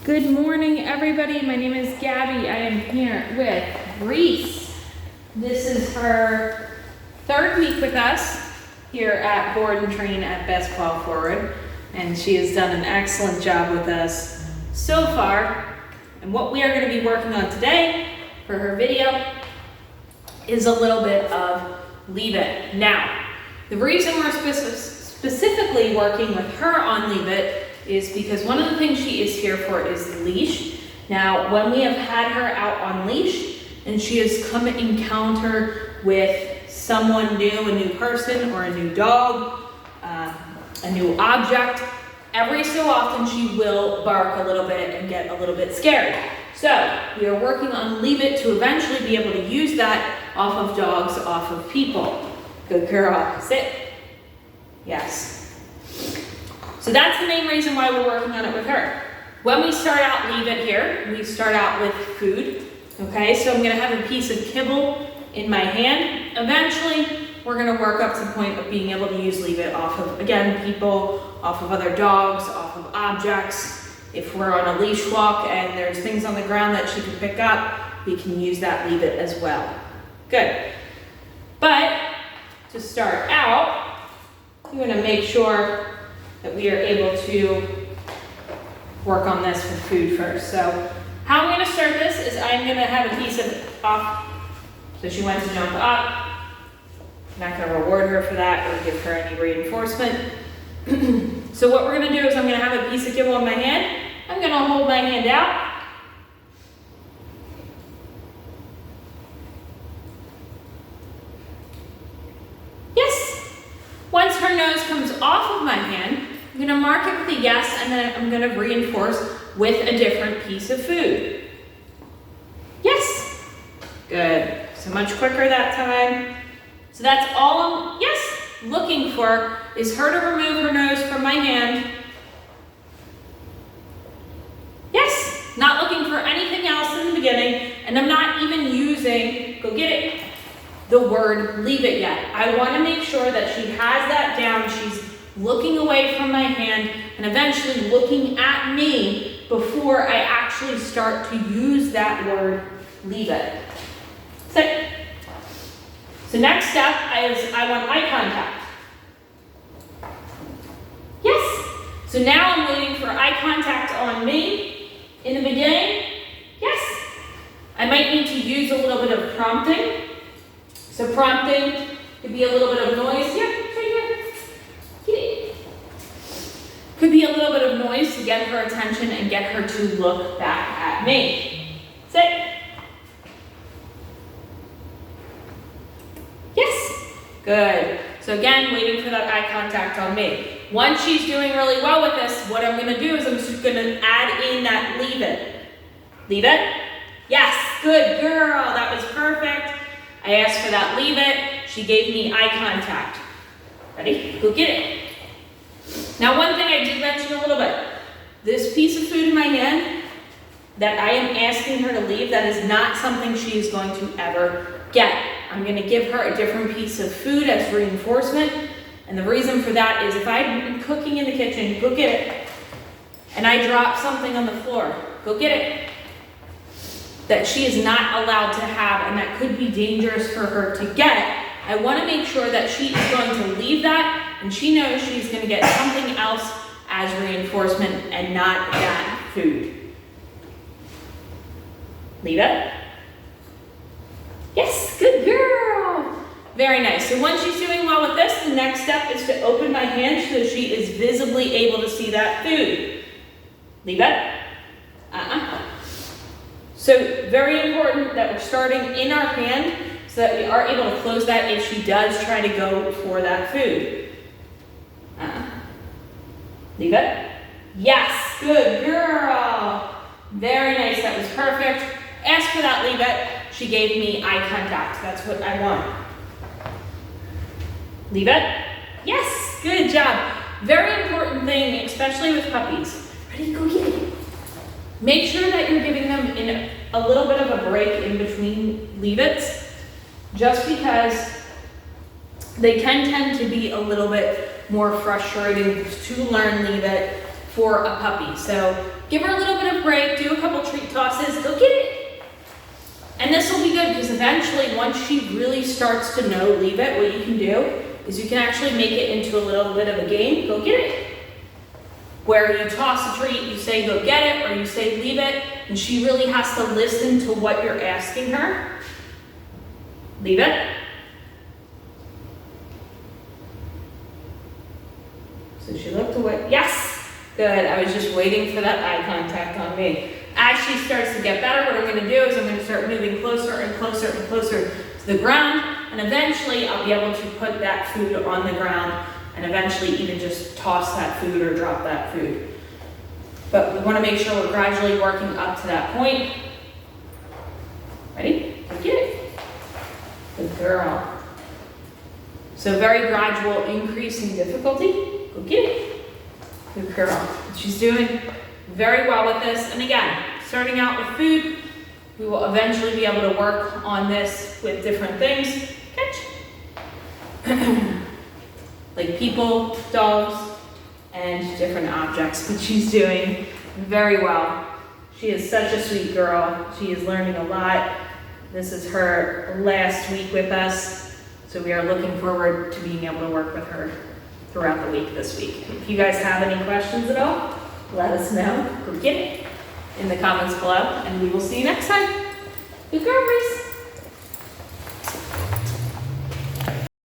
Good morning, everybody. My name is Gabby. I am here with Reese. This is her third week with us here at Board and Train at Best Paw Forward, and she has done an excellent job with us so far. And what we are going to be working on today for her video is a little bit of Leave It. Now, the reason we're specifically working with her on Leave It is because one of the things she is here for is the leash. Now, when we have had her out on leash and she has come encounter with someone new, a new person or a new dog, a new object, every so often she will bark a little bit and get a little bit scared. So we are working on Leave It to eventually be able to use that off of dogs, off of people. Good girl, sit. Yes. So that's the main reason why we're working on it with her. When we start out Leave It here, we start out with food. Okay, so I'm gonna have a piece of kibble in my hand. Eventually, we're gonna work up to the point of being able to use Leave It off of, again, people, off of other dogs, off of objects. If we're on a leash walk and there's things on the ground that she can pick up, we can use that Leave It as well. Good. But to start out, we want to make sure that we are able to work on this with food first. So how I'm going to start this is I'm going to have a piece of off. So she wants to jump up. I'm not going to reward her for that or give her any reinforcement. So what we're going to do is I'm going to have a piece of kibble in my hand. I'm going to hold my hand out. Once her nose comes off of my hand, I'm going to mark it with a yes, and then I'm going to reinforce with a different piece of food. Yes. Good. So much quicker that time. So that's all I'm, yes, looking for is her to remove her nose from my hand. Yes. Not looking for anything else in the beginning, and I'm not even using, go get it, the word Leave It yet. I want to make sure that she has that down. She's looking away from my hand and eventually looking at me before I actually start to use that word Leave It. Sit. So next step is I want eye contact. Yes. So now I'm waiting for eye contact on me. In the beginning, yes. I might need to use a little bit of prompting. So prompting could be a little bit of noise. Yeah, right here. Get it. Could be a little bit of noise to get her attention and get her to look back at me. Sit. Yes. Good. So again, waiting for that eye contact on me. Once she's doing really well with this, what I'm going to do is I'm just going to add in that Leave It. Leave it. Yes. Good girl. That was perfect. I asked for that Leave It. She gave me eye contact. Ready? Go get it. Now, one thing I did mention a little bit. This piece of food in my hand that I am asking her to leave, that is not something she is going to ever get. I'm going to give her a different piece of food as reinforcement. And the reason for that is if I'm cooking in the kitchen, go get it. And I drop something on the floor, go get it. That she is not allowed to have and that could be dangerous for her to get, I want to make sure that she is going to leave that and she knows she's going to get something else as reinforcement and not that food. Leave it. Yes, good girl. Very nice. So once she's doing well with this, the next step is to open my hand so she is visibly able to see that food. Leave it. So very important that we're starting in our hand so that we are able to close that if she does try to go for that food. Leave it. Yes, good girl. Very nice, that was perfect. Ask for that Leave It. She gave me eye contact. That's what I want. Leave it. Yes, good job. Very important thing, especially with puppies. Ready, go get it. Make sure that you're giving them a little bit of a break in between Leave It's, just because they can tend to be a little bit more frustrating to learn Leave It for a puppy. So give her a little bit of break, do a couple treat tosses, go get it. And this will be good because eventually once she really starts to know leave it, what you can do is you can actually make it into a little bit of a game, go get it. Where you toss a treat, you say go get it, or you say leave it, and she really has to listen to what you're asking her. Leave it. So she looked away. Yes! Good. I was just waiting for that eye contact on me. As she starts to get better, what I'm going to do is I'm going to start moving closer and closer and closer to the ground, and eventually I'll be able to put that food on the ground and eventually even just toss that food or drop that food. But we want to make sure we're gradually working up to that point. Ready? Go get it. Good girl. So very gradual increase in difficulty. Go get it. Good girl. She's doing very well with this. And again, starting out with food, we will eventually be able to work on this with different things. Catch. Like people, dogs, and different objects, but she's doing very well. She is such a sweet girl. She is learning a lot. This is her last week with us, so we are looking forward to being able to work with her throughout the week this week. If you guys have any questions at all, let us know. Go get it in the comments below, and we will see you next time. Good girl, Reese.